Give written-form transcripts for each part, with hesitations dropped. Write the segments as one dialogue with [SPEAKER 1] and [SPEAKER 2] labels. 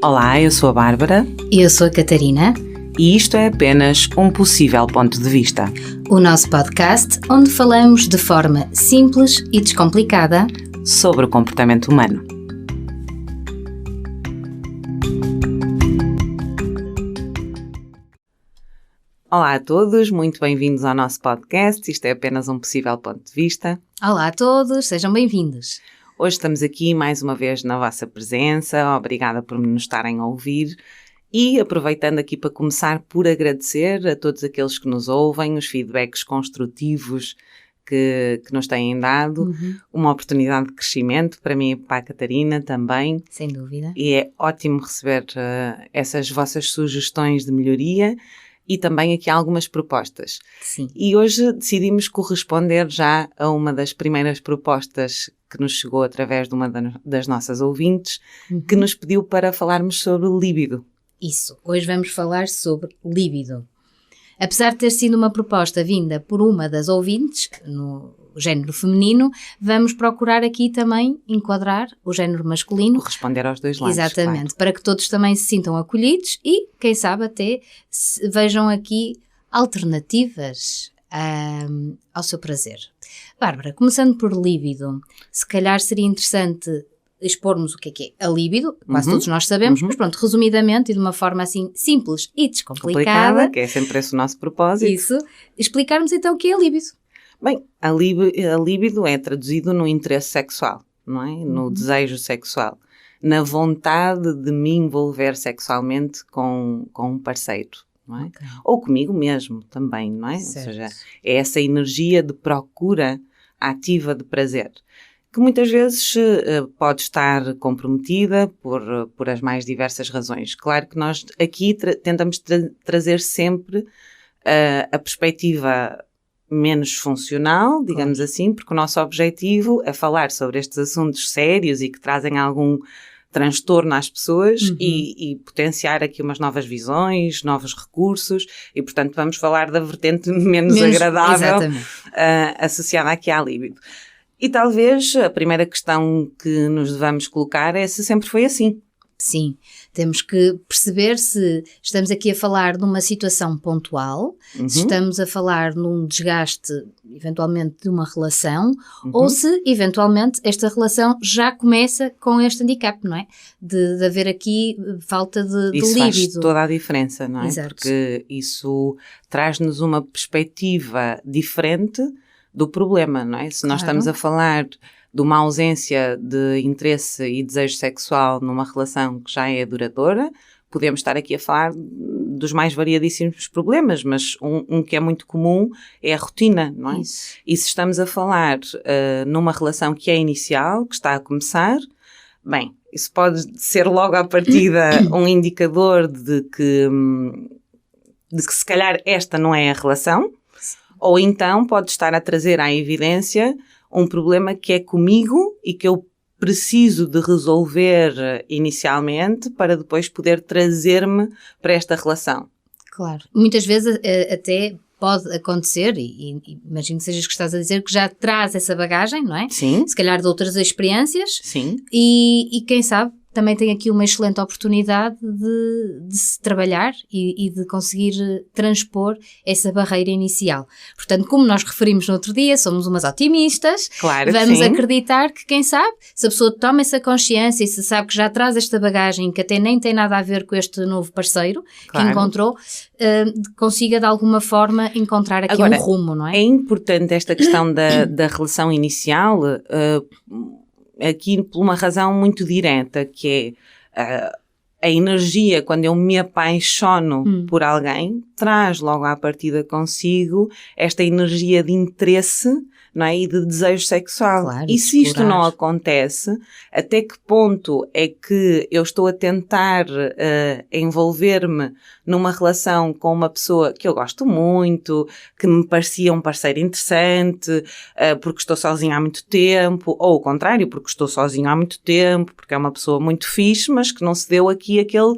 [SPEAKER 1] Olá, eu sou a Bárbara.
[SPEAKER 2] E eu sou a Catarina.
[SPEAKER 1] E isto é apenas um possível ponto de vista.
[SPEAKER 2] O nosso podcast onde falamos de forma simples e descomplicada
[SPEAKER 1] sobre o comportamento humano. Olá a todos, muito bem-vindos ao nosso podcast. Isto é apenas um possível ponto de vista.
[SPEAKER 2] Olá a todos, sejam bem-vindos.
[SPEAKER 1] Hoje estamos aqui mais uma vez na vossa presença. Obrigada por nos estarem a ouvir. E aproveitando aqui para começar por agradecer a todos aqueles que nos ouvem, os feedbacks construtivos que nos têm dado, uma oportunidade de crescimento para mim e para a Catarina também.
[SPEAKER 2] Sem dúvida.
[SPEAKER 1] E é ótimo receber essas vossas sugestões de melhoria e também aqui algumas propostas.
[SPEAKER 2] Sim.
[SPEAKER 1] E hoje decidimos corresponder já a uma das primeiras propostas que nos chegou através de uma das nossas ouvintes, que nos pediu para falarmos sobre líbido.
[SPEAKER 2] Isso, hoje vamos falar sobre líbido. Apesar de ter sido uma proposta vinda por uma das ouvintes, no género feminino, vamos procurar aqui também enquadrar o género masculino.
[SPEAKER 1] Corresponder aos dois lados.
[SPEAKER 2] Exatamente,
[SPEAKER 1] claro.
[SPEAKER 2] para que todos também se sintam acolhidos e, quem sabe, até vejam aqui alternativas ao seu prazer. Bárbara, começando por líbido, se calhar seria interessante expormos o que é a líbido, quase todos nós sabemos, mas pronto, resumidamente e de uma forma assim simples e descomplicada,
[SPEAKER 1] que é sempre esse o nosso propósito.
[SPEAKER 2] Isso, explicarmos então o que é a líbido.
[SPEAKER 1] Bem, a líbido é traduzido no interesse sexual, não é? No desejo sexual, na vontade de me envolver sexualmente com um parceiro, não é? Okay. Ou comigo mesmo também, não é? Certo. Ou seja, é essa energia de procura ativa de prazer, que muitas vezes pode estar comprometida por as mais diversas razões. Claro que nós aqui tentamos trazer sempre a perspectiva menos funcional, digamos assim, porque o nosso objetivo é falar sobre estes assuntos sérios e que trazem algum transtorno às pessoas e potenciar aqui umas novas visões, novos recursos e, portanto, vamos falar da vertente menos agradável associada aqui à líbido. E talvez a primeira questão que nos devamos colocar é se sempre foi assim.
[SPEAKER 2] Sim, temos que perceber se estamos aqui a falar de uma situação pontual, se estamos a falar num desgaste, eventualmente, de uma relação, ou se, eventualmente, esta relação já começa com este handicap, não é? De haver aqui falta de líbido.
[SPEAKER 1] Isso faz toda a diferença, não é?
[SPEAKER 2] Exato.
[SPEAKER 1] Porque isso traz-nos uma perspectiva diferente do problema, não é? Se nós estamos a falar de uma ausência de interesse e desejo sexual numa relação que já é duradoura, podemos estar aqui a falar dos mais variadíssimos problemas, mas um que é muito comum é a rotina, não é?
[SPEAKER 2] Isso.
[SPEAKER 1] E se estamos a falar numa relação que é inicial, que está a começar, bem, isso pode ser logo à partida um indicador de que se calhar esta não é a relação, ou então pode estar a trazer à evidência um problema que é comigo e que eu preciso de resolver inicialmente para depois poder trazer-me para esta relação.
[SPEAKER 2] Claro. Muitas vezes até pode acontecer, e imagino que sejas que estás a dizer, que já traz essa bagagem, não é?
[SPEAKER 1] Sim.
[SPEAKER 2] Se calhar de outras experiências.
[SPEAKER 1] Sim.
[SPEAKER 2] E quem sabe também tem aqui uma excelente oportunidade de se trabalhar e de conseguir transpor essa barreira inicial. Portanto, como nós referimos no outro dia, somos umas otimistas.
[SPEAKER 1] Claro,
[SPEAKER 2] vamos
[SPEAKER 1] sim.
[SPEAKER 2] acreditar que, quem sabe, se a pessoa toma essa consciência e se sabe que já traz esta bagagem que até nem tem nada a ver com este novo parceiro que encontrou, consiga de alguma forma encontrar aqui um rumo, não é?
[SPEAKER 1] É importante esta questão da relação inicial, aqui por uma razão muito direta, que é a energia, quando eu me apaixono por alguém, traz logo à partida consigo esta energia de interesse, não é? E de desejo sexual.
[SPEAKER 2] Claro,
[SPEAKER 1] e se isto não acontece, até que ponto é que eu estou a tentar envolver-me numa relação com uma pessoa que eu gosto muito, que me parecia um parceiro interessante, porque estou sozinha há muito tempo, ou o contrário, porque estou sozinha há muito tempo, porque é uma pessoa muito fixe, mas que não se deu aqui aquele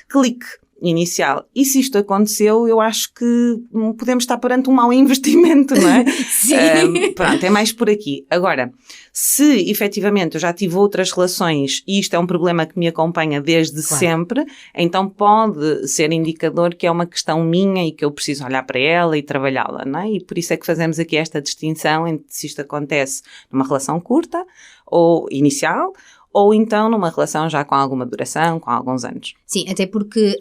[SPEAKER 1] clique. inicial. E se isto aconteceu, eu acho que podemos estar perante um mau investimento, não é?
[SPEAKER 2] Sim.
[SPEAKER 1] Pronto, é mais por aqui. Agora, se efetivamente eu já tive outras relações e isto é um problema que me acompanha desde sempre, então pode ser indicador que é uma questão minha e que eu preciso olhar para ela e trabalhá-la, não é? E por isso é que fazemos aqui esta distinção entre se isto acontece numa relação curta ou inicial, ou então numa relação já com alguma duração, com alguns anos.
[SPEAKER 2] Sim, até porque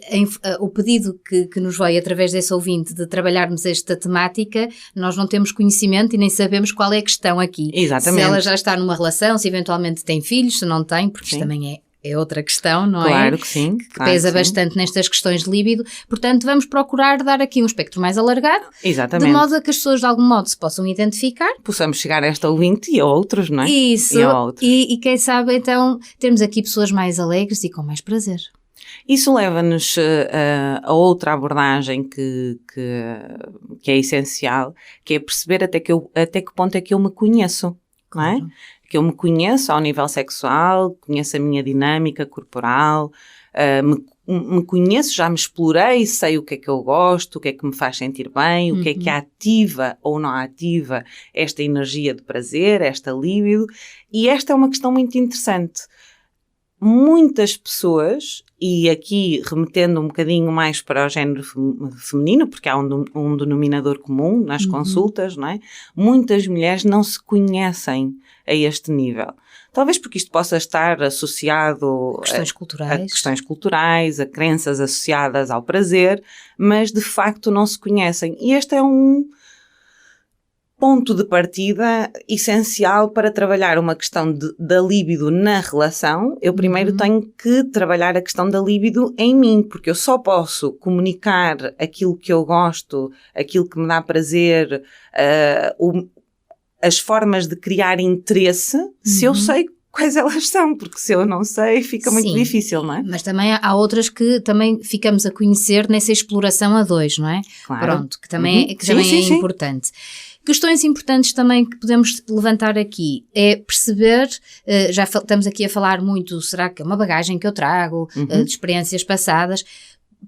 [SPEAKER 2] o pedido que nos veio através desse ouvinte de trabalharmos esta temática, nós não temos conhecimento e nem sabemos qual é a questão aqui.
[SPEAKER 1] Exatamente.
[SPEAKER 2] Se ela já está numa relação, se eventualmente tem filhos, se não tem, porque isto também é outra questão, não é?
[SPEAKER 1] Claro que sim.
[SPEAKER 2] Que pesa bastante nestas questões de líbido. Portanto, vamos procurar dar aqui um espectro mais alargado.
[SPEAKER 1] Exatamente.
[SPEAKER 2] De modo a que as pessoas de algum modo se possam identificar.
[SPEAKER 1] Possamos chegar a esta ouvinte e a outros, não é?
[SPEAKER 2] Isso.
[SPEAKER 1] E a outros.
[SPEAKER 2] E quem sabe, então, termos aqui pessoas mais alegres e com mais prazer.
[SPEAKER 1] Isso leva-nos a outra abordagem que é essencial, que é perceber até que ponto é que eu me conheço, não é? Que eu me conheço ao nível sexual, conheço a minha dinâmica corporal, me conheço, já me explorei, sei o que é que eu gosto, o que é que me faz sentir bem, o que é que ativa ou não ativa esta energia de prazer, esta líbido. E esta é uma questão muito interessante. Muitas pessoas, e aqui remetendo um bocadinho mais para o género feminino, porque há um denominador comum nas consultas, não é? Muitas mulheres não se conhecem a este nível. Talvez porque isto possa estar associado a questões culturais, a crenças associadas ao prazer, mas de facto não se conhecem. E este é um ponto de partida essencial para trabalhar uma questão da líbido na relação. Eu primeiro tenho que trabalhar a questão da líbido em mim, porque eu só posso comunicar aquilo que eu gosto, aquilo que me dá prazer, as formas de criar interesse, se eu sei quais elas são, porque se eu não sei fica muito difícil, não é?
[SPEAKER 2] Mas também há outras que também ficamos a conhecer nessa exploração a dois, não é?
[SPEAKER 1] Claro.
[SPEAKER 2] Pronto, que também, é importante. Questões importantes também que podemos levantar aqui é perceber, já estamos aqui a falar muito, será que é uma bagagem que eu trago, de experiências passadas.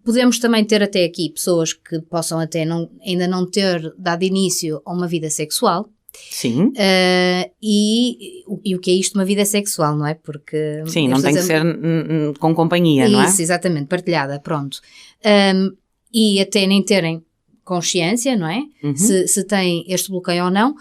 [SPEAKER 2] Podemos também ter até aqui pessoas que possam até ainda não ter dado início a uma vida sexual.
[SPEAKER 1] Sim.
[SPEAKER 2] E o que é isto, uma vida sexual, não é? Porque...
[SPEAKER 1] Sim, não tem que ser com companhia, não é?
[SPEAKER 2] Isso, exatamente, partilhada, pronto. E até nem terem consciência, não é? Se tem este bloqueio ou não.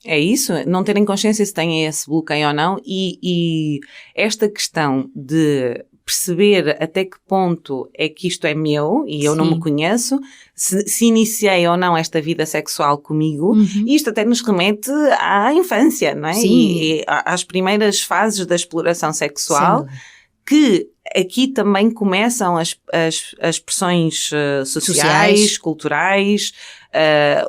[SPEAKER 1] É isso, não terem consciência se têm esse bloqueio ou não, e esta questão de perceber até que ponto é que isto é meu e eu não me conheço, se iniciei ou não esta vida sexual comigo, e isto até nos remete à infância, não é? E às primeiras fases da exploração sexual, que aqui também começam as pressões sociais, culturais,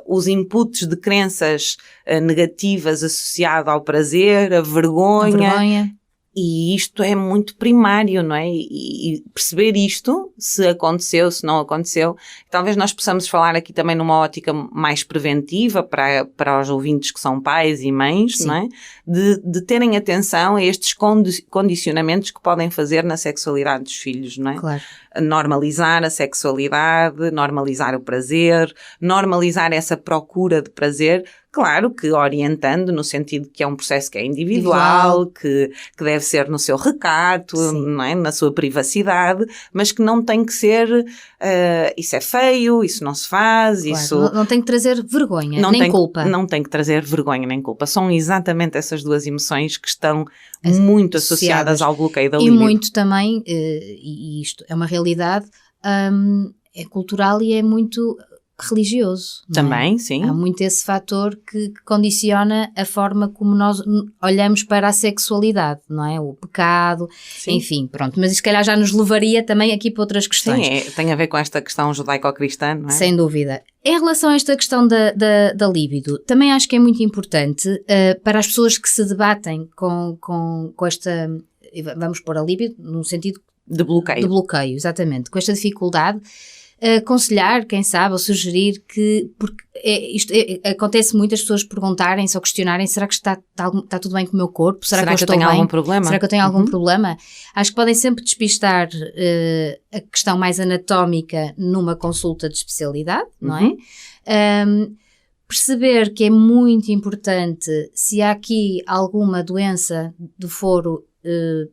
[SPEAKER 1] os inputs de crenças negativas associadas ao prazer, a vergonha. E isto é muito primário, não é? E perceber isto, se aconteceu, se não aconteceu, talvez nós possamos falar aqui também numa ótica mais preventiva para os ouvintes que são pais e mães, não é? De terem atenção a estes condicionamentos que podem fazer na sexualidade dos filhos, não é?
[SPEAKER 2] Claro.
[SPEAKER 1] Normalizar a sexualidade, normalizar o prazer, normalizar essa procura de prazer, claro que orientando no sentido que é um processo que é individual. Que deve ser no seu recato, não é? Na sua privacidade, mas que não tem que ser isso é feio, isso não se faz, claro, isso...
[SPEAKER 2] Não tem que trazer vergonha, nem culpa.
[SPEAKER 1] Não tem que trazer vergonha nem culpa. São exatamente essas duas emoções que estão muito associadas ao bloqueio da libido.
[SPEAKER 2] E muito também, e isto é uma realidade, é cultural e é muito religioso.
[SPEAKER 1] Também, sim.
[SPEAKER 2] Há muito esse fator que condiciona a forma como nós olhamos para a sexualidade, não é? O pecado, enfim, pronto. Mas isso, se calhar, já nos levaria também aqui para outras questões.
[SPEAKER 1] Sim, tem a ver com esta questão judaico-cristã, não é?
[SPEAKER 2] Sem dúvida. Em relação a esta questão da libido, também acho que é muito importante para as pessoas que se debatem com esta, vamos pôr a libido no sentido
[SPEAKER 1] de bloqueio.
[SPEAKER 2] De bloqueio, exatamente. Com esta dificuldade, aconselhar, quem sabe, ou sugerir que, porque acontece muito as pessoas perguntarem-se ou questionarem, será que está tudo bem com o meu corpo? Será que eu estou bem?
[SPEAKER 1] Algum problema?
[SPEAKER 2] Será que eu tenho algum problema? Acho que podem sempre despistar a questão mais anatómica numa consulta de especialidade, não é? Perceber que é muito importante se há aqui alguma doença do foro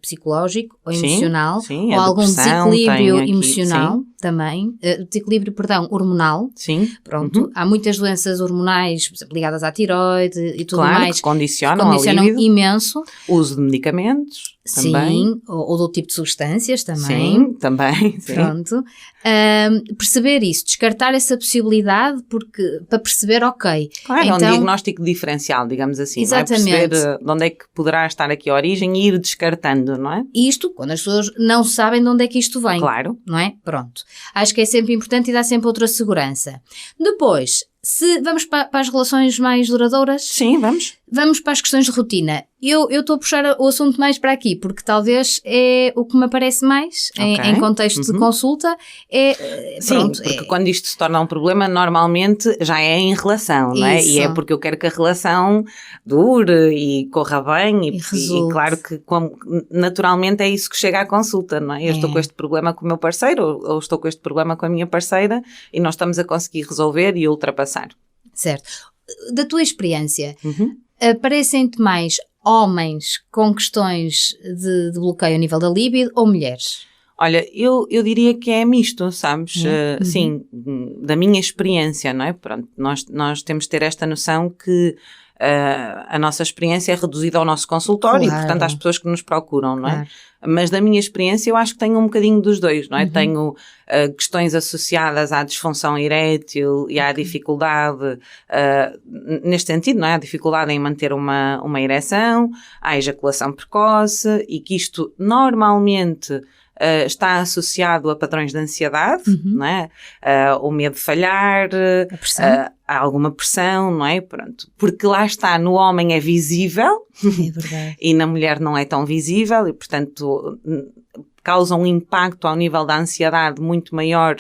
[SPEAKER 2] psicológico ou emocional,
[SPEAKER 1] sim,
[SPEAKER 2] ou algum desequilíbrio
[SPEAKER 1] aqui,
[SPEAKER 2] emocional também, desequilíbrio, hormonal.
[SPEAKER 1] Sim.
[SPEAKER 2] Pronto, há muitas doenças hormonais, por exemplo, ligadas à tiroide e tudo mais.
[SPEAKER 1] Que condicionam a libido.
[SPEAKER 2] Imenso.
[SPEAKER 1] Uso de medicamentos também.
[SPEAKER 2] Sim, ou do tipo de substâncias também.
[SPEAKER 1] Sim, também. Sim.
[SPEAKER 2] Pronto. Perceber isso, descartar essa possibilidade para perceber, ok.
[SPEAKER 1] Claro,
[SPEAKER 2] então,
[SPEAKER 1] é um diagnóstico diferencial, digamos assim.
[SPEAKER 2] Exatamente.
[SPEAKER 1] Não é? Perceber de onde é que poderá estar aqui a origem e ir descartando, não é?
[SPEAKER 2] Isto, quando as pessoas não sabem de onde é que isto vem.
[SPEAKER 1] Claro.
[SPEAKER 2] Não é? Pronto. Acho que é sempre importante e dá sempre outra segurança. Depois, se vamos para as relações mais duradouras.
[SPEAKER 1] Sim, vamos.
[SPEAKER 2] Vamos para as questões de rotina. Eu estou a puxar o assunto mais para aqui, porque talvez é o que me aparece mais em contexto de consulta.
[SPEAKER 1] Sim, porque quando isto se torna um problema, normalmente já é em relação, não é? E é porque eu quero que a relação dure e corra bem e claro que naturalmente é isso que chega à consulta, não é? Eu estou com este problema com o meu parceiro ou estou com este problema com a minha parceira e nós estamos a conseguir resolver e ultrapassar.
[SPEAKER 2] Certo. Da tua experiência, aparecem-te mais homens com questões de bloqueio a nível da libido ou mulheres?
[SPEAKER 1] Olha, eu diria que é misto, sabes? Sim, da minha experiência, não é? Pronto, nós temos de ter esta noção que a nossa experiência é reduzida ao nosso consultório e, portanto, às pessoas que nos procuram, não é? Mas da minha experiência eu acho que tenho um bocadinho dos dois, não é? Tenho questões associadas à disfunção erétil e à dificuldade, neste sentido, não é? A dificuldade em manter uma ereção, à ejaculação precoce e que isto normalmente está associado a padrões de ansiedade, não é? O medo de falhar,
[SPEAKER 2] a pressão.
[SPEAKER 1] Há alguma pressão, não é? Pronto. Porque lá está, no homem é visível
[SPEAKER 2] É verdade.
[SPEAKER 1] e na mulher não é tão visível e, portanto, causa um impacto ao nível da ansiedade muito maior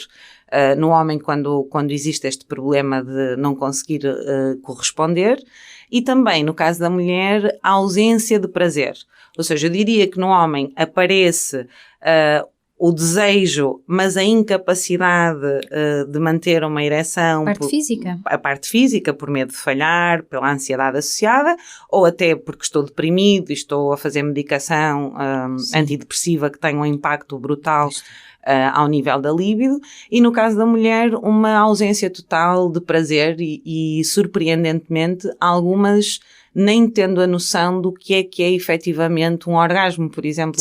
[SPEAKER 1] no homem quando existe este problema de não conseguir corresponder. E também, no caso da mulher, a ausência de prazer. Ou seja, eu diria que no homem aparece o desejo, mas a incapacidade de manter uma ereção. A parte física, por medo de falhar, pela ansiedade associada, ou até porque estou deprimido e estou a fazer medicação antidepressiva que tem um impacto brutal ao nível da libido. E no caso da mulher, uma ausência total de prazer e surpreendentemente, algumas nem tendo a noção do que é efetivamente um orgasmo, por exemplo,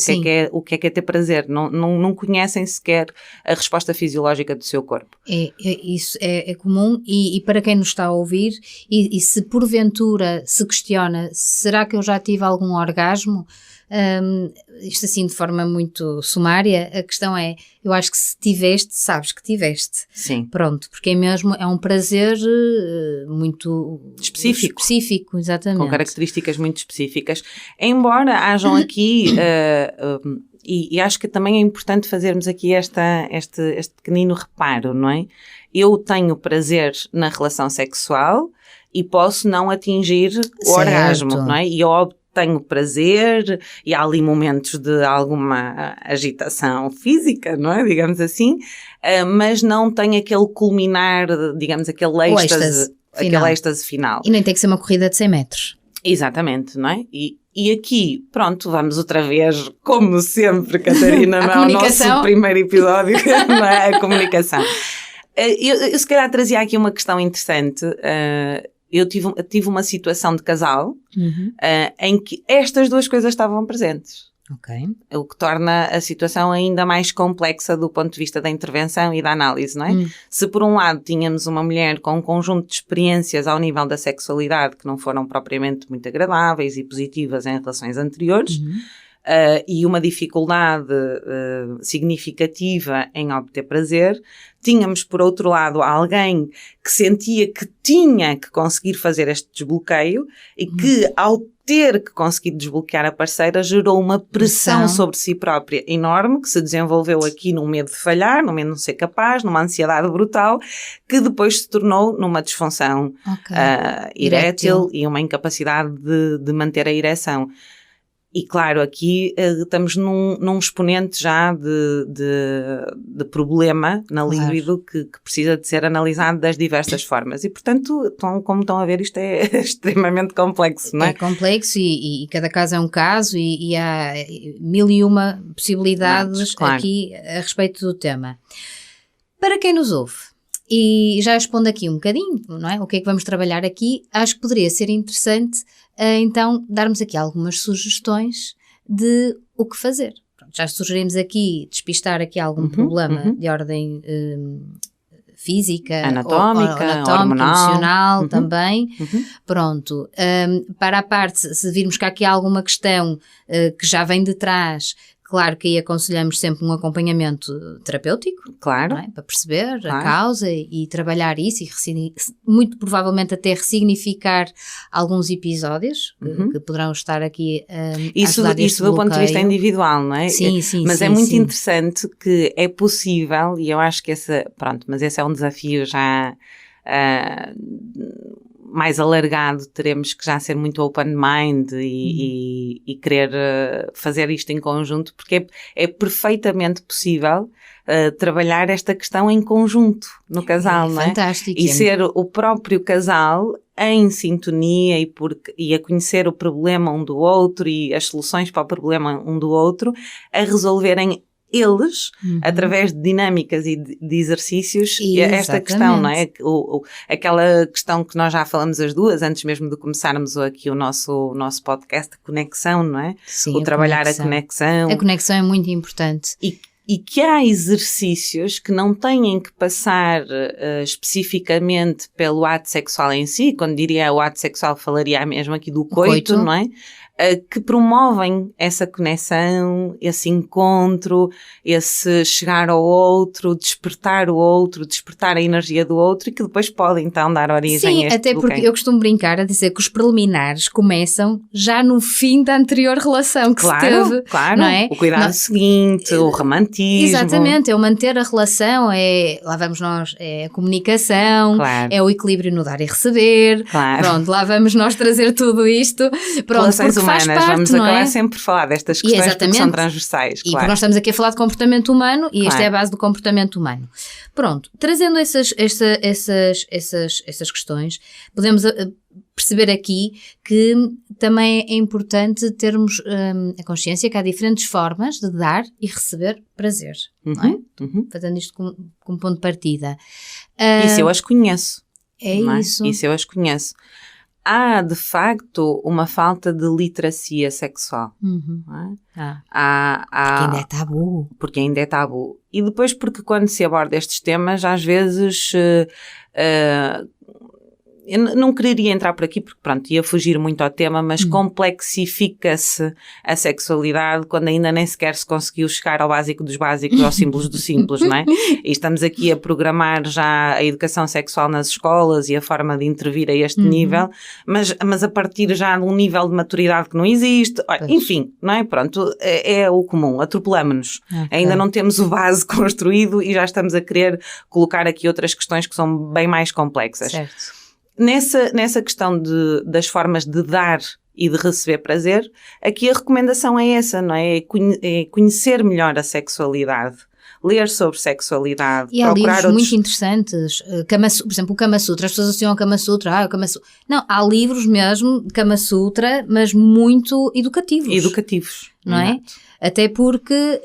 [SPEAKER 1] o que é ter prazer. Não conhecem sequer a resposta fisiológica do seu corpo.
[SPEAKER 2] Isso é comum e para quem nos está a ouvir e se porventura se questiona, será que eu já tive algum orgasmo? Isto assim de forma muito sumária, a questão é, eu acho que se tiveste, sabes que tiveste.
[SPEAKER 1] Sim.
[SPEAKER 2] Pronto, porque é um prazer muito específico, exatamente.
[SPEAKER 1] Com características muito específicas. Embora hajam aqui, e acho que também é importante fazermos aqui este pequenino reparo, não é? Eu tenho prazer na relação sexual e posso não atingir o orgasmo, não é? E eu tenho prazer e há ali momentos de alguma agitação física, não é? Digamos assim, mas não tenho aquele culminar, digamos, aquele êxtase final.
[SPEAKER 2] E nem tem que ser uma corrida de 100 metros.
[SPEAKER 1] Exatamente, não é? E aqui, pronto, vamos outra vez, como sempre, Catarina, no nosso primeiro episódio, não é? A comunicação. Eu se calhar trazia aqui uma questão interessante. Eu tive uma situação de casal em que estas duas coisas estavam presentes.
[SPEAKER 2] Okay.
[SPEAKER 1] O que torna a situação ainda mais complexa do ponto de vista da intervenção e da análise, não é? Se por um lado tínhamos uma mulher com um conjunto de experiências ao nível da sexualidade que não foram propriamente muito agradáveis e positivas em relações anteriores, e uma dificuldade significativa em obter prazer. Tínhamos, por outro lado, alguém que sentia que tinha que conseguir fazer este desbloqueio e que, ao ter que conseguir desbloquear a parceira, gerou uma pressão sobre si própria enorme, que se desenvolveu aqui num medo de falhar, num medo de não ser capaz, numa ansiedade brutal, que depois se tornou numa disfunção erétil e uma incapacidade de manter a ereção. E claro, aqui estamos num exponente já de problema na libido que precisa de ser analisado das diversas formas. E, portanto, como estão a ver, isto é extremamente complexo, não é?
[SPEAKER 2] É complexo e cada caso é um caso e há 1001 possibilidades aqui a respeito do tema. Para quem nos ouve, e já respondo aqui um bocadinho, não é? O que é que vamos trabalhar aqui? Acho que poderia ser interessante, então, darmos aqui algumas sugestões de o que fazer. Pronto, já sugerimos aqui despistar aqui algum problema de ordem física,
[SPEAKER 1] anatómica,
[SPEAKER 2] emocional também. Pronto. Para a parte, se virmos que há aqui alguma questão que já vem de trás, claro que aí aconselhamos sempre um acompanhamento terapêutico,
[SPEAKER 1] claro,
[SPEAKER 2] não é? Para perceber a causa e trabalhar isso e muito provavelmente até ressignificar alguns episódios que poderão estar aqui a ajudar
[SPEAKER 1] isso do ponto de vista individual, não é?
[SPEAKER 2] Sim,
[SPEAKER 1] mas é muito interessante que é possível, e eu acho que esse é um desafio já mais alargado, teremos que já ser muito open mind e querer fazer isto em conjunto, porque é perfeitamente possível trabalhar esta questão em conjunto no casal, não é?
[SPEAKER 2] Fantástico.
[SPEAKER 1] E ser o próprio casal em sintonia e a conhecer o problema um do outro e as soluções para o problema um do outro, a resolverem eles, através de dinâmicas e de exercícios, esta questão, não é? Aquela questão que nós já falamos as duas, antes mesmo de começarmos aqui o nosso podcast, de conexão, não é?
[SPEAKER 2] Sim,
[SPEAKER 1] trabalhar a conexão.
[SPEAKER 2] A conexão é muito importante.
[SPEAKER 1] E que há exercícios que não têm que passar especificamente pelo ato sexual em si, quando diria o ato sexual falaria mesmo aqui do coito, não é? Que promovem essa conexão, esse encontro, esse chegar ao outro, despertar a energia do outro e que depois pode então dar origem a este
[SPEAKER 2] até
[SPEAKER 1] bloqueio.
[SPEAKER 2] Porque eu costumo brincar a dizer que os preliminares começam já no fim da anterior relação que se teve.
[SPEAKER 1] Claro,
[SPEAKER 2] não é?
[SPEAKER 1] O cuidado seguinte, o romantismo.
[SPEAKER 2] Exatamente, é o manter a relação, lá vamos nós, é a comunicação, é o equilíbrio no dar e receber. Pronto, lá vamos nós trazer tudo isto. Pronto, porque faz parte,
[SPEAKER 1] vamos acabar sempre por falar destas questões porque são transversais.
[SPEAKER 2] E porque nós estamos aqui a falar de comportamento humano e esta é a base do comportamento humano. Pronto, trazendo essas questões, podemos perceber aqui que também é importante termos a consciência que há diferentes formas de dar e receber prazer, não é? Fazendo isto como ponto de partida.
[SPEAKER 1] Isso eu as conheço.
[SPEAKER 2] Isso
[SPEAKER 1] eu as conheço. Há, de facto, uma falta de literacia sexual. Não é? Porque ainda é tabu. E depois porque quando se aborda estes temas, às vezes... eu não quereria entrar por aqui porque, pronto, ia fugir muito ao tema, mas complexifica-se a sexualidade quando ainda nem sequer se conseguiu chegar ao básico dos básicos, aos símbolos do simples, não é? E estamos aqui a programar já a educação sexual nas escolas e a forma de intervir a este nível, mas a partir já de um nível de maturidade que não existe, enfim, não é? Pronto, é o comum, atropelamos-nos. Ainda não temos o base construído e já estamos a querer colocar aqui outras questões que são bem mais complexas.
[SPEAKER 2] Certo.
[SPEAKER 1] Nessa questão das formas de dar e de receber prazer, aqui a recomendação é essa, não é? É conhecer melhor a sexualidade, ler sobre sexualidade,
[SPEAKER 2] e há livros muito interessantes, por exemplo, o Kama Sutra, as pessoas associam ao Kama Sutra, o Kama Sutra. Não, há livros mesmo de Kama Sutra, mas muito educativos.
[SPEAKER 1] Educativos.
[SPEAKER 2] Não é? Até porque,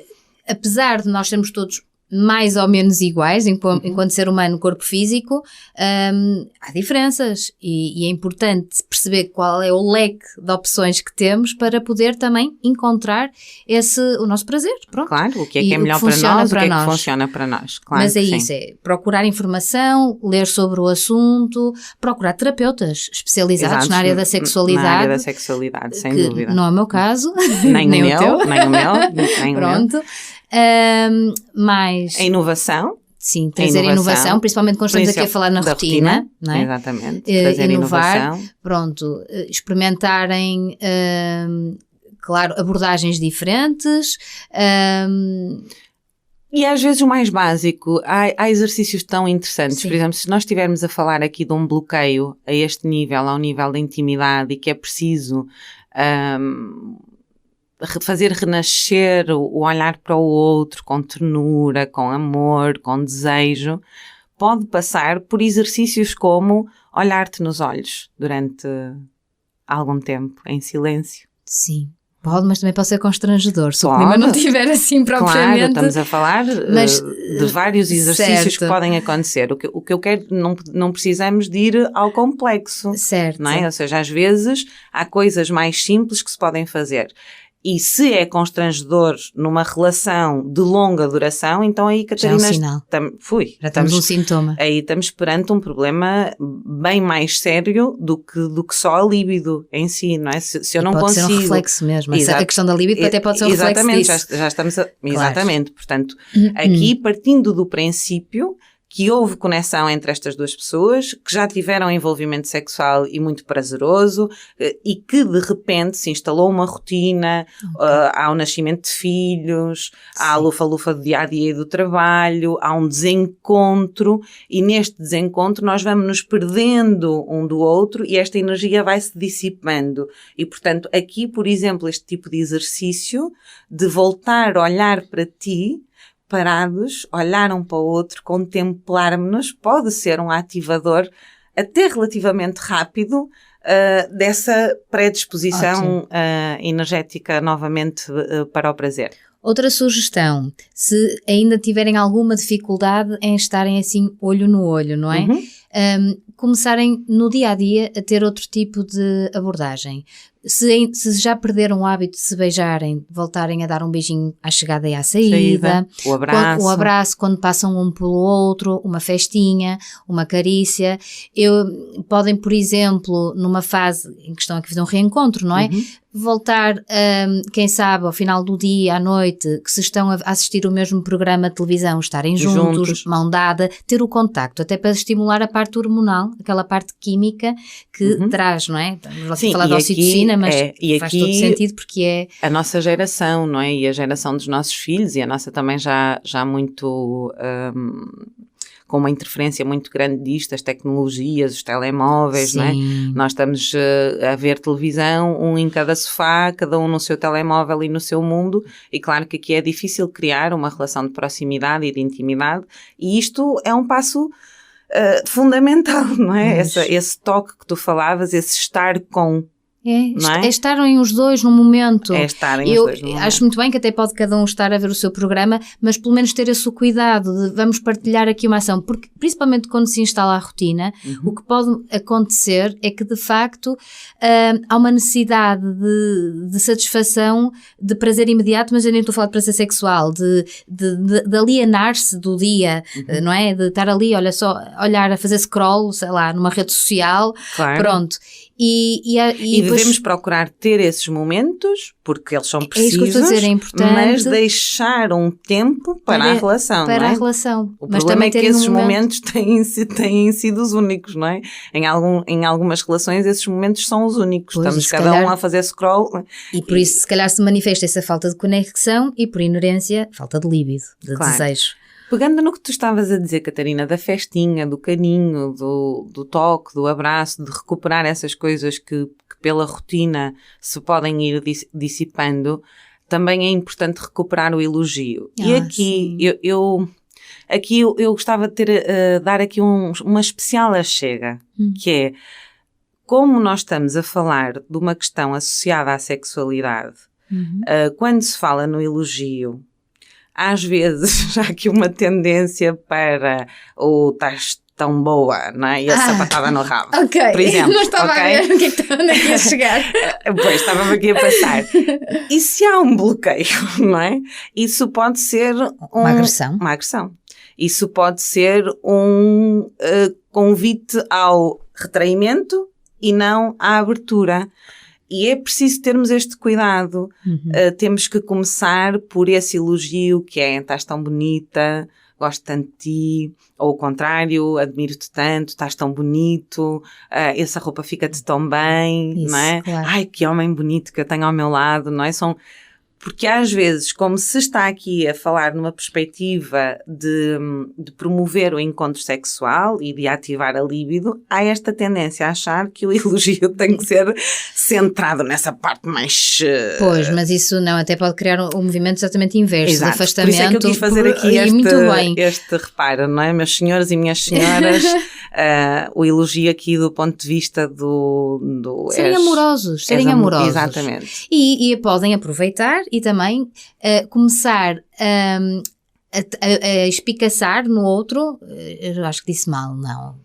[SPEAKER 2] apesar de nós sermos todos mais ou menos iguais, enquanto ser humano, corpo físico, há diferenças e é importante perceber qual é o leque de opções que temos para poder também encontrar o nosso prazer. Pronto.
[SPEAKER 1] Claro, o que é melhor para nós, o que é que funciona para nós. Claro.
[SPEAKER 2] Mas é isso, é procurar informação, ler sobre o assunto, procurar terapeutas especializados na área da sexualidade.
[SPEAKER 1] Na área da sexualidade, sem dúvida.
[SPEAKER 2] Não é o meu caso,
[SPEAKER 1] nem
[SPEAKER 2] nem
[SPEAKER 1] o teu. Nem o meu, nem
[SPEAKER 2] Pronto.
[SPEAKER 1] o meu.
[SPEAKER 2] Mais...
[SPEAKER 1] A inovação.
[SPEAKER 2] Sim, trazer inovação, principalmente quando estamos aqui a falar na rotina, não é?
[SPEAKER 1] Exatamente, trazer
[SPEAKER 2] inovar,
[SPEAKER 1] inovação.
[SPEAKER 2] Pronto, experimentarem, claro, abordagens diferentes.
[SPEAKER 1] E às vezes o mais básico, há exercícios tão interessantes.
[SPEAKER 2] Sim.
[SPEAKER 1] Por exemplo, se nós estivermos a falar aqui de um bloqueio a este nível, ao nível da intimidade, e que é preciso fazer renascer o olhar para o outro com ternura, com amor, com desejo, pode passar por exercícios como olhar-te nos olhos durante algum tempo, em silêncio.
[SPEAKER 2] Sim. Pode, mas também pode ser constrangedor, se o clima não estiver assim propriamente.
[SPEAKER 1] Claro, estamos a falar de vários exercícios que podem acontecer. O que eu quero, não precisamos de ir ao complexo.
[SPEAKER 2] Certo.
[SPEAKER 1] Não é? Ou seja, às vezes há coisas mais simples que se podem fazer. E se é constrangedor numa relação de longa duração, então aí, Catarina...
[SPEAKER 2] Já é um sinal. Já temos um sintoma.
[SPEAKER 1] Aí estamos perante um problema bem mais sério do que só a líbido em si, não é? Se eu não
[SPEAKER 2] pode
[SPEAKER 1] consigo...
[SPEAKER 2] ser um reflexo mesmo. A questão da líbido até pode ser um reflexo disso.
[SPEAKER 1] Exatamente, já estamos a...
[SPEAKER 2] Claro.
[SPEAKER 1] Exatamente, portanto, aqui partindo do princípio que houve conexão entre estas duas pessoas, que já tiveram envolvimento sexual e muito prazeroso, e que de repente se instalou uma rotina, há o nascimento de filhos, há a lufa-lufa do dia-a-dia e do trabalho, há um desencontro, e neste desencontro nós vamos nos perdendo um do outro e esta energia vai se dissipando. E portanto aqui, por exemplo, este tipo de exercício de voltar a olhar para ti, parados, olhar um para o outro, contemplarmos-nos, pode ser um ativador até relativamente rápido dessa predisposição energética novamente para o prazer.
[SPEAKER 2] Outra sugestão, se ainda tiverem alguma dificuldade em estarem assim olho no olho, não é? Começarem no dia-a-dia a ter outro tipo de abordagem. Se já perderam o hábito de se beijarem, voltarem a dar um beijinho à chegada e à saída.
[SPEAKER 1] O abraço.
[SPEAKER 2] O abraço quando passam um pelo outro, uma festinha, uma carícia. Podem, por exemplo, numa fase em que estão a fazer um reencontro, não é? Voltar, quem sabe, ao final do dia, à noite, que se estão a assistir o mesmo programa de televisão, estarem juntos, mão dada, ter o contacto, até para estimular a parte hormonal, aquela parte química que traz, não é? Estamos a falar da ocitocina, mas faz todo sentido porque é...
[SPEAKER 1] A nossa geração, não é? E a geração dos nossos filhos, e a nossa também já muito... com uma interferência muito grande disto, as tecnologias, os telemóveis, não é? Nós estamos a ver televisão, um em cada sofá, cada um no seu telemóvel e no seu mundo, e claro que aqui é difícil criar uma relação de proximidade e de intimidade, e isto é um passo fundamental, não é? Esse toque que tu falavas, esse estar com...
[SPEAKER 2] É estarem os dois num momento.
[SPEAKER 1] É estarem os dois num momento.
[SPEAKER 2] Acho muito bem que até pode cada um estar a ver o seu programa, mas pelo menos ter esse cuidado de vamos partilhar aqui uma ação, porque principalmente quando se instala a rotina, o que pode acontecer é que de facto há uma necessidade de satisfação, de prazer imediato, mas eu nem estou a falar de prazer sexual, de alienar-se do dia, não é? De estar ali, olhar a fazer scroll, sei lá, numa rede social, pronto. E
[SPEAKER 1] devemos procurar ter esses momentos, porque eles são precisos,
[SPEAKER 2] isso que eu estou a dizer, é importante,
[SPEAKER 1] mas deixar um tempo para a relação,
[SPEAKER 2] para
[SPEAKER 1] não é?
[SPEAKER 2] a relação.
[SPEAKER 1] O problema é que esses momentos têm sido os únicos, não é? Em algumas relações esses momentos são os únicos. Estamos cada um a fazer scroll.
[SPEAKER 2] E por isso se calhar se manifesta essa falta de conexão e por inerência falta de líbido, de desejo.
[SPEAKER 1] Pegando no que tu estavas a dizer, Catarina, da festinha, do carinho, do toque, do abraço, de recuperar essas coisas que pela rotina se podem ir dissipando, também é importante recuperar o elogio. E aqui eu gostava de dar aqui uma especial achega, que é como nós estamos a falar de uma questão associada à sexualidade, quando se fala no elogio, às vezes há aqui uma tendência para o estás tão boa, não é? E a sapatada no rabo.
[SPEAKER 2] Ok,
[SPEAKER 1] por exemplo,
[SPEAKER 2] não estava a ver onde é que ia chegar.
[SPEAKER 1] Pois, estava-me aqui a passar. E se há um bloqueio, não é? Isso pode ser
[SPEAKER 2] Uma agressão.
[SPEAKER 1] Uma agressão. Isso pode ser um convite ao retraimento e não à abertura. E é preciso termos este cuidado. Temos que começar por esse elogio que é: estás tão bonita, gosto tanto de ti, ou o contrário, admiro-te tanto, estás tão bonito, essa roupa fica-te tão bem,
[SPEAKER 2] Isso,
[SPEAKER 1] não é?
[SPEAKER 2] claro.
[SPEAKER 1] Ai, que homem bonito que eu tenho ao meu lado, não é? Porque às vezes, como se está aqui a falar numa perspectiva de promover o encontro sexual e de ativar a libido, há esta tendência a achar que o elogio tem que ser centrado nessa parte mais...
[SPEAKER 2] Pois, mas isso não, até pode criar um movimento exatamente inverso,
[SPEAKER 1] Exato.
[SPEAKER 2] de afastamento.
[SPEAKER 1] Por isso é que eu quis fazer aqui
[SPEAKER 2] muito bem.
[SPEAKER 1] este reparo, não é? Meus senhores e minhas senhoras, o elogio aqui do ponto de vista do
[SPEAKER 2] serem amorosos, serem amorosos.
[SPEAKER 1] Exatamente.
[SPEAKER 2] E podem aproveitar e também começar a espicaçar no outro, eu acho que disse mal, não,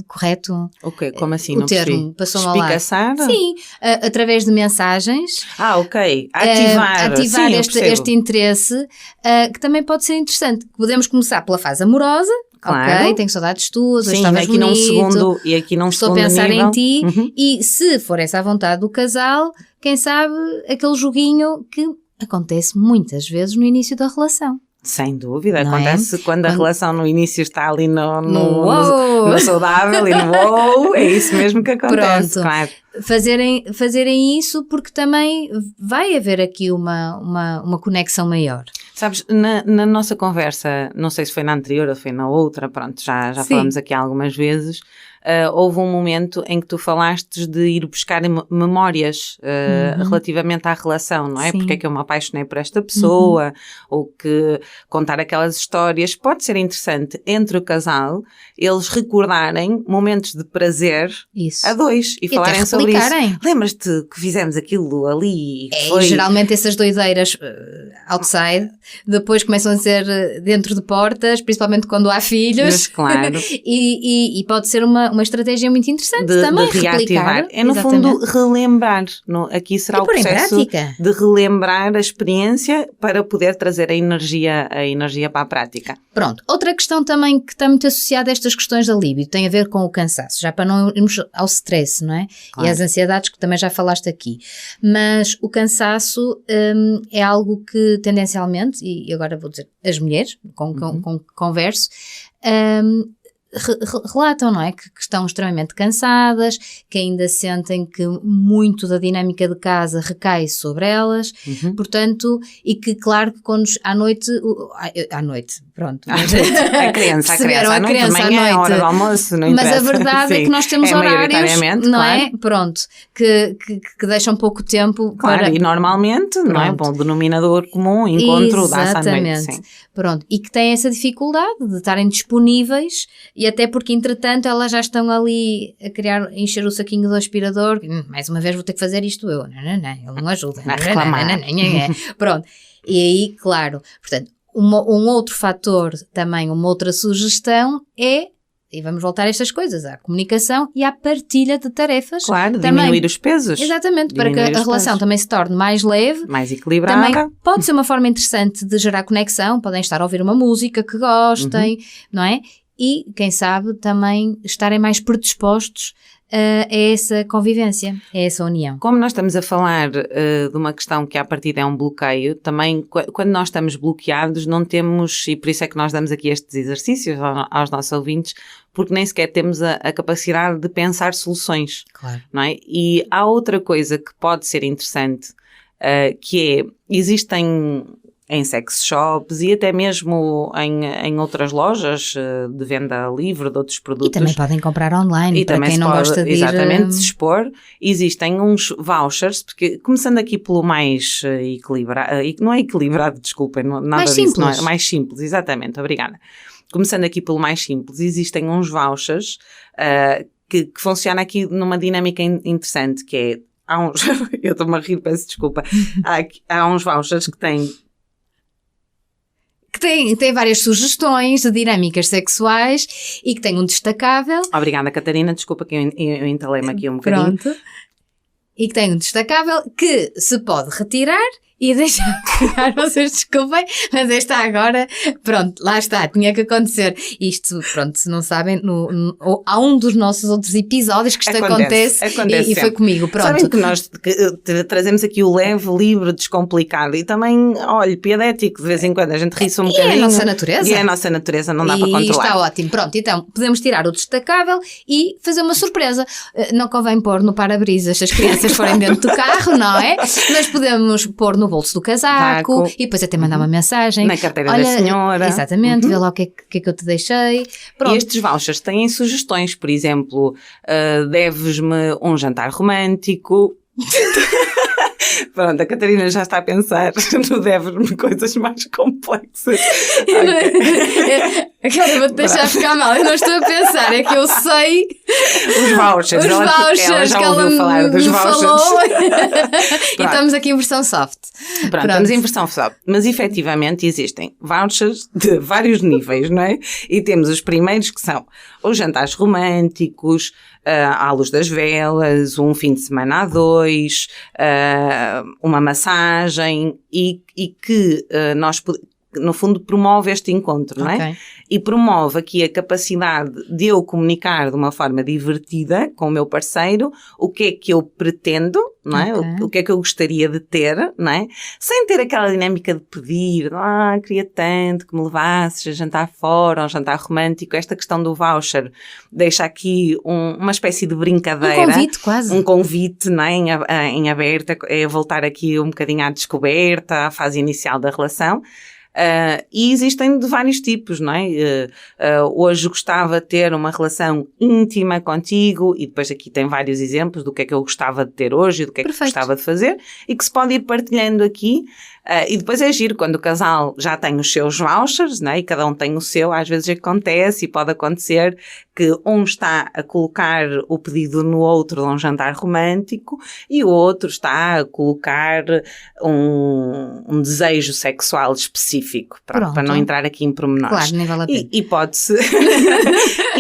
[SPEAKER 2] correto?
[SPEAKER 1] Ok, como assim?
[SPEAKER 2] O
[SPEAKER 1] Não
[SPEAKER 2] termo
[SPEAKER 1] percebi.
[SPEAKER 2] passou-me ao lado.
[SPEAKER 1] Espicaçar?
[SPEAKER 2] Sim, através de mensagens.
[SPEAKER 1] Ok. Ativar sim,
[SPEAKER 2] este interesse, que também pode ser interessante. Podemos começar pela fase amorosa.
[SPEAKER 1] Claro.
[SPEAKER 2] Ok, tenho saudades tuas, hoje
[SPEAKER 1] sim,
[SPEAKER 2] estavas
[SPEAKER 1] aqui
[SPEAKER 2] bonito,
[SPEAKER 1] estou
[SPEAKER 2] a pensar
[SPEAKER 1] nível.
[SPEAKER 2] em ti, e se for essa a vontade do casal, quem sabe aquele joguinho que acontece muitas vezes no início da relação.
[SPEAKER 1] Sem dúvida,
[SPEAKER 2] Não
[SPEAKER 1] acontece quando a relação no início está ali no saudável e no wow, é isso mesmo que acontece.
[SPEAKER 2] Pronto.
[SPEAKER 1] Claro.
[SPEAKER 2] Fazerem isso porque também vai haver aqui uma conexão maior.
[SPEAKER 1] Sabes, na nossa conversa, não sei se foi na anterior ou foi na outra, pronto, já falamos aqui algumas vezes, houve um momento em que tu falaste de ir buscar memórias relativamente à relação, não é?
[SPEAKER 2] Sim.
[SPEAKER 1] Porque é que eu me apaixonei por esta pessoa, ou que contar aquelas histórias pode ser interessante entre o casal, eles recordarem momentos de prazer a dois e falarem sobre isso. Lembras-te que fizemos aquilo ali?
[SPEAKER 2] Geralmente essas doideiras outside, depois começam a ser dentro de portas, principalmente quando há filhos.
[SPEAKER 1] Mas, claro.
[SPEAKER 2] e pode ser uma estratégia muito interessante também,
[SPEAKER 1] de reativar.
[SPEAKER 2] replicar.
[SPEAKER 1] É no fundo relembrar. Aqui será o processo de relembrar a experiência para poder trazer a energia para a prática.
[SPEAKER 2] Pronto. Outra questão também que está muito associada a estas questões da libido tem a ver com o cansaço, já para não irmos ao stress, não é? Claro. E às ansiedades que também já falaste aqui. Mas o cansaço é algo que tendencialmente, e agora vou dizer as mulheres com que converso, relatam, não é? Que estão extremamente cansadas, que ainda sentem que muito da dinâmica de casa recai sobre elas, portanto, e que claro que quando à noite, pronto.
[SPEAKER 1] A criança à noite, de manhã, a hora do almoço, não interessa.
[SPEAKER 2] Mas a verdade é que nós temos horários, não
[SPEAKER 1] claro.
[SPEAKER 2] é? Pronto, que deixam pouco tempo
[SPEAKER 1] para... E normalmente, não é? Bom, denominador comum, encontro, dá-se à noite, sim.
[SPEAKER 2] Pronto, e que têm essa dificuldade de estarem disponíveis e até porque, entretanto, elas já estão ali a encher o saquinho do aspirador. Mais uma vez vou ter que fazer isto eu. Não, ele não ajuda. Pronto. E aí, claro, portanto, um outro fator também, uma outra sugestão é, e vamos voltar a estas coisas, à comunicação e à partilha de tarefas.
[SPEAKER 1] Claro,
[SPEAKER 2] também,
[SPEAKER 1] diminuir os pesos.
[SPEAKER 2] Exatamente, para que a relação também se torne mais leve.
[SPEAKER 1] Mais equilibrada.
[SPEAKER 2] Também pode ser uma forma interessante de gerar conexão, podem estar a ouvir uma música que gostem, não é? E, quem sabe, também estarem mais predispostos a essa convivência, a essa união.
[SPEAKER 1] Como nós estamos a falar de uma questão que à partida é um bloqueio, também quando nós estamos bloqueados não temos, e por isso é que nós damos aqui estes exercícios aos nossos ouvintes, porque nem sequer temos a capacidade de pensar soluções.
[SPEAKER 2] Claro.
[SPEAKER 1] Não é? E há outra coisa que pode ser interessante, que é, existem... em sex shops e até mesmo em outras lojas de venda livre de outros produtos.
[SPEAKER 2] E também podem comprar online,
[SPEAKER 1] e
[SPEAKER 2] para quem não gosta de ir...
[SPEAKER 1] Exatamente, se expor. Existem uns vouchers, porque começando aqui pelo mais equilibrado, não é equilibrado, desculpem, nada
[SPEAKER 2] mais
[SPEAKER 1] disso,
[SPEAKER 2] simples.
[SPEAKER 1] Não é? Mais simples, exatamente, obrigada. Começando aqui pelo mais simples, existem uns vouchers que funcionam aqui numa dinâmica interessante, que é, eu estou-me a rir, peço desculpa, há uns vouchers que têm
[SPEAKER 2] que tem várias sugestões de dinâmicas sexuais e que tem um destacável.
[SPEAKER 1] Obrigada, Catarina. Desculpa que eu entalei-me aqui um bocadinho.
[SPEAKER 2] Pronto. E que tem um destacável que se pode retirar e deixar pegar, vocês desculpem, mas esta agora, pronto, lá está, tinha que acontecer. Isto, pronto, se não sabem, há um dos nossos outros episódios que isto acontece e foi comigo, pronto.
[SPEAKER 1] Sabem que nós trazemos aqui o leve, livre, descomplicado e também, olha, piedético, de vez em quando a gente ri-se um bocadinho.
[SPEAKER 2] E é a nossa natureza.
[SPEAKER 1] E é a nossa natureza, não dá para controlar.
[SPEAKER 2] E está ótimo, pronto, então podemos tirar o destacável e fazer uma surpresa. Não convém pôr no para-brisas se as crianças forem dentro do carro, não é? Mas podemos pôr no bolso do casaco e depois até mandar uma mensagem.
[SPEAKER 1] Na carteira da senhora.
[SPEAKER 2] Exatamente, vê lá o que é que eu te deixei. Pronto.
[SPEAKER 1] E estes vouchers têm sugestões, por exemplo, deves-me um jantar romântico. Pronto, a Catarina já está a pensar no deves-me coisas mais complexas.
[SPEAKER 2] Agora vou-te deixar ficar mal, eu não estou a pensar, é que eu sei
[SPEAKER 1] os vouchers. Ela já ouviu falar dos vouchers.
[SPEAKER 2] E estamos aqui em versão soft.
[SPEAKER 1] Pronto, estamos em versão soft, mas efetivamente existem vouchers de vários níveis, não é? E temos os primeiros que são os jantares românticos, à luz das velas, um fim de semana a dois, uma massagem e que nós no fundo promove este encontro, não é? E promove aqui a capacidade de eu comunicar de uma forma divertida com o meu parceiro o que é que eu pretendo, não é? O que é que eu gostaria de ter, não é? Sem ter aquela dinâmica de pedir, queria tanto que me levasses a jantar fora, um jantar romântico. Esta questão do voucher deixa aqui uma espécie de brincadeira.
[SPEAKER 2] Um convite quase.
[SPEAKER 1] Um convite, não é? Em aberta, é voltar aqui um bocadinho à descoberta, à fase inicial da relação. E existem de vários tipos, não é? Hoje gostava de ter uma relação íntima contigo e depois aqui tem vários exemplos do que é que eu gostava de ter hoje e do que é que gostava de fazer e que se pode ir partilhando aqui. E depois é giro, quando o casal já tem os seus vouchers, né, e cada um tem o seu, às vezes acontece e pode acontecer que um está a colocar o pedido no outro de um jantar romântico e o outro está a colocar um desejo sexual específico, para não entrar aqui em pormenores.
[SPEAKER 2] Claro, nem vale a pena.
[SPEAKER 1] E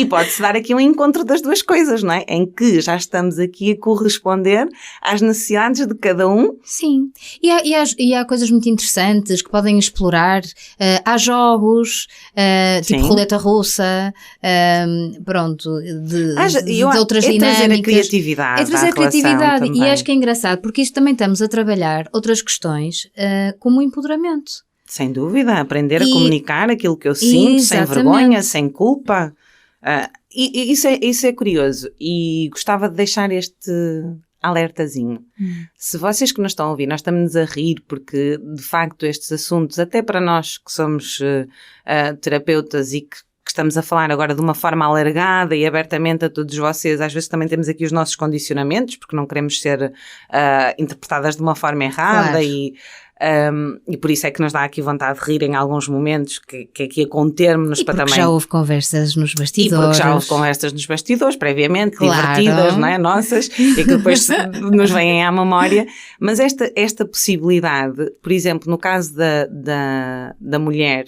[SPEAKER 1] pode-se dar aqui um encontro das duas coisas, não é? Em que já estamos aqui a corresponder às necessidades de cada um.
[SPEAKER 2] Sim, e há coisas muito interessantes que podem explorar. Há jogos, tipo roleta russa, pronto, de outras dinâmicas.
[SPEAKER 1] Trazer a criatividade.
[SPEAKER 2] É trazer a criatividade. E acho que é engraçado, porque isto também estamos a trabalhar outras questões, como o empoderamento.
[SPEAKER 1] Sem dúvida, aprender a comunicar aquilo que eu sinto, sem vergonha, sem culpa. E isso é curioso. E gostava de deixar este alertazinho. Se vocês que nos estão a ouvir, nós estamos a rir porque, de facto, estes assuntos, até para nós que somos terapeutas e que estamos a falar agora de uma forma alargada e abertamente a todos vocês, às vezes também temos aqui os nossos condicionamentos, porque não queremos ser interpretadas de uma forma errada. Claro. E por isso é que nos dá aqui vontade de rir em alguns momentos, que aqui a conter-nos para também...
[SPEAKER 2] já houve conversas nos bastidores.
[SPEAKER 1] E porque já houve conversas nos bastidores, previamente, claro, divertidas, não é? Nossas, e que depois nos vêm à memória. Mas esta possibilidade, por exemplo, no caso da mulher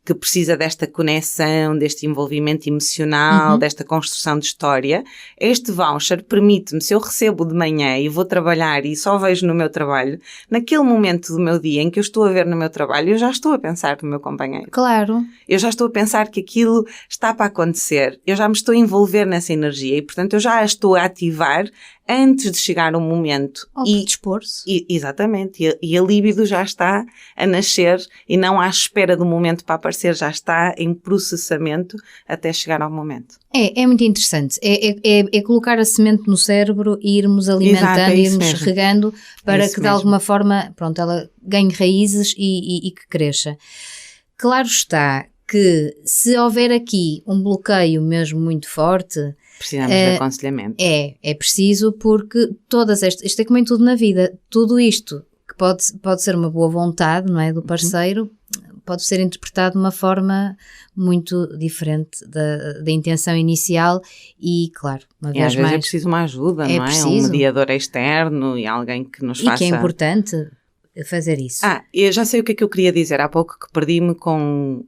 [SPEAKER 1] que precisa desta conexão, deste envolvimento emocional, desta construção de história, este voucher permite-me, se eu recebo de manhã e vou trabalhar e só vejo no meu trabalho, naquele momento do meu dia em que eu estou a ver no meu trabalho, eu já estou a pensar no meu companheiro.
[SPEAKER 2] Claro.
[SPEAKER 1] Eu já estou a pensar que aquilo está para acontecer. Eu já me estou a envolver nessa energia e, portanto, eu já a estou a ativar antes de chegar o momento.
[SPEAKER 2] E dispor-se.
[SPEAKER 1] Exatamente. E a libido já está a nascer e não à espera do momento para aparecer, já está em processamento até chegar ao momento.
[SPEAKER 2] É muito interessante. É colocar a semente no cérebro e irmos alimentando, irmos regando para que de alguma forma, pronto, ela ganhe raízes e que cresça. Claro está que se houver aqui um bloqueio mesmo muito forte,
[SPEAKER 1] precisamos de aconselhamento.
[SPEAKER 2] É preciso, porque isto é como em tudo na vida, tudo isto que pode ser uma boa vontade, não é, do parceiro, pode ser interpretado de uma forma muito diferente da intenção inicial e, claro, uma vez mais...
[SPEAKER 1] às vezes é preciso uma ajuda, não é? Um mediador externo e alguém que nos faça...
[SPEAKER 2] E que é importante... fazer isso.
[SPEAKER 1] Eu já sei o que é que eu queria dizer há pouco, que perdi-me com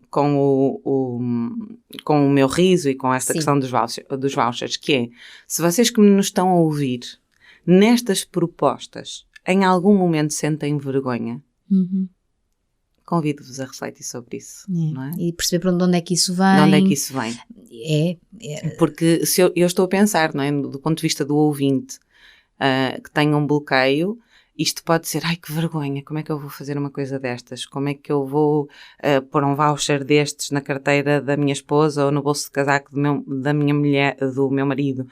[SPEAKER 1] o meu riso e com esta questão dos vouchers, que é, se vocês que nos estão a ouvir nestas propostas, em algum momento sentem vergonha, convido-vos a refletir sobre isso, não é?
[SPEAKER 2] E perceber para onde é que isso vem.
[SPEAKER 1] De onde é que isso vem? Porque se eu estou a pensar, não é, do ponto de vista do ouvinte, que tem um bloqueio, isto pode ser, ai que vergonha, como é que eu vou fazer uma coisa destas? Como é que eu vou pôr um voucher destes na carteira da minha esposa ou no bolso de casaco da minha mulher, do meu marido?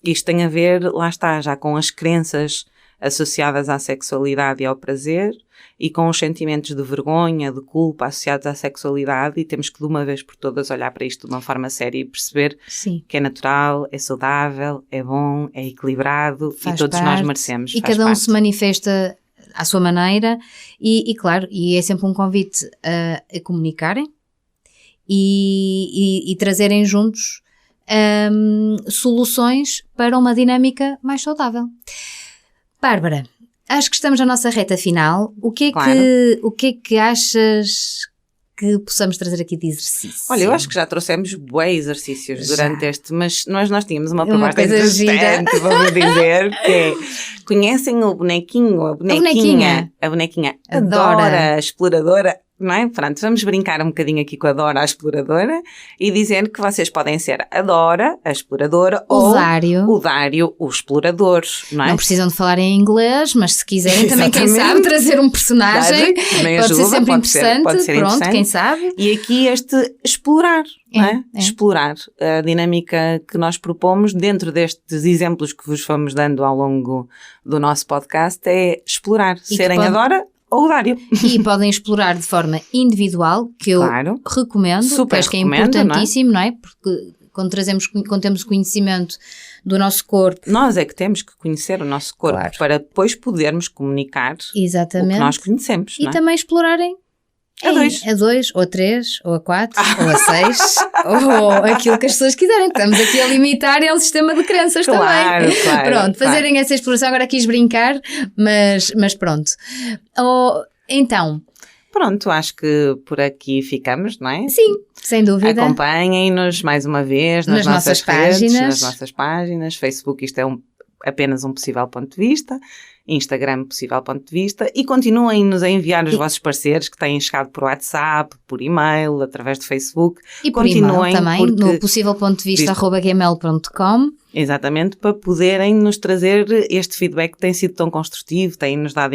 [SPEAKER 1] Isto tem a ver, lá está, já com as crenças associadas à sexualidade e ao prazer e com os sentimentos de vergonha, de culpa associados à sexualidade, e temos que de uma vez por todas olhar para isto de uma forma séria e perceber que é natural, é saudável, é bom, é equilibrado e todos nós merecemos.
[SPEAKER 2] E cada um se manifesta à sua maneira e claro, e é sempre um convite a comunicarem e trazerem juntos soluções para uma dinâmica mais saudável. Bárbara, acho que estamos na nossa reta final. O que é que achas que possamos trazer aqui de exercício?
[SPEAKER 1] Olha, eu acho que já trouxemos bué exercícios durante este, mas nós tínhamos uma proposta interessante, vamos dizer, que é, conhecem o bonequinho, a bonequinha Adora, a exploradora, não é? Pronto, vamos brincar um bocadinho aqui com a Dora, a exploradora, e dizer que vocês podem ser a Dora, a exploradora, ou o Dário, o explorador, não é?
[SPEAKER 2] Não precisam de falar em inglês, mas se quiserem também, quem sabe, trazer um personagem, pode ser sempre interessante, pode ser interessante. Quem sabe.
[SPEAKER 1] E aqui este explorar, não é? Explorar a dinâmica que nós propomos dentro destes exemplos que vos fomos dando ao longo do nosso podcast, é explorar, serem a Dora ou o Dário.
[SPEAKER 2] E podem explorar de forma individual, que eu recomendo, porque acho que é importantíssimo, não é? Porque quando temos conhecimento do nosso corpo...
[SPEAKER 1] Nós é que temos que conhecer o nosso corpo para depois podermos comunicar o que nós conhecemos, não é?
[SPEAKER 2] E também explorarem a 2, ou a 3, ou a 4, ou a 6, ou aquilo que as pessoas quiserem. Estamos aqui a limitar um sistema de crenças também. Pronto, fazerem essa exploração. Agora quis brincar, mas pronto. Então...
[SPEAKER 1] Pronto, acho que por aqui ficamos, não é?
[SPEAKER 2] Sim, sem dúvida.
[SPEAKER 1] Acompanhem-nos mais uma vez nas nossas páginas. Nas nossas páginas. Facebook, isto é apenas um possível ponto de vista. Instagram, possível ponto de vista, e continuem-nos a enviar os vossos parceiros que têm chegado por WhatsApp, por e-mail, através do Facebook.
[SPEAKER 2] E por e-mail também, no possível.devista@gmail.com.
[SPEAKER 1] Exatamente, para poderem nos trazer este feedback que tem sido tão construtivo, têm-nos dado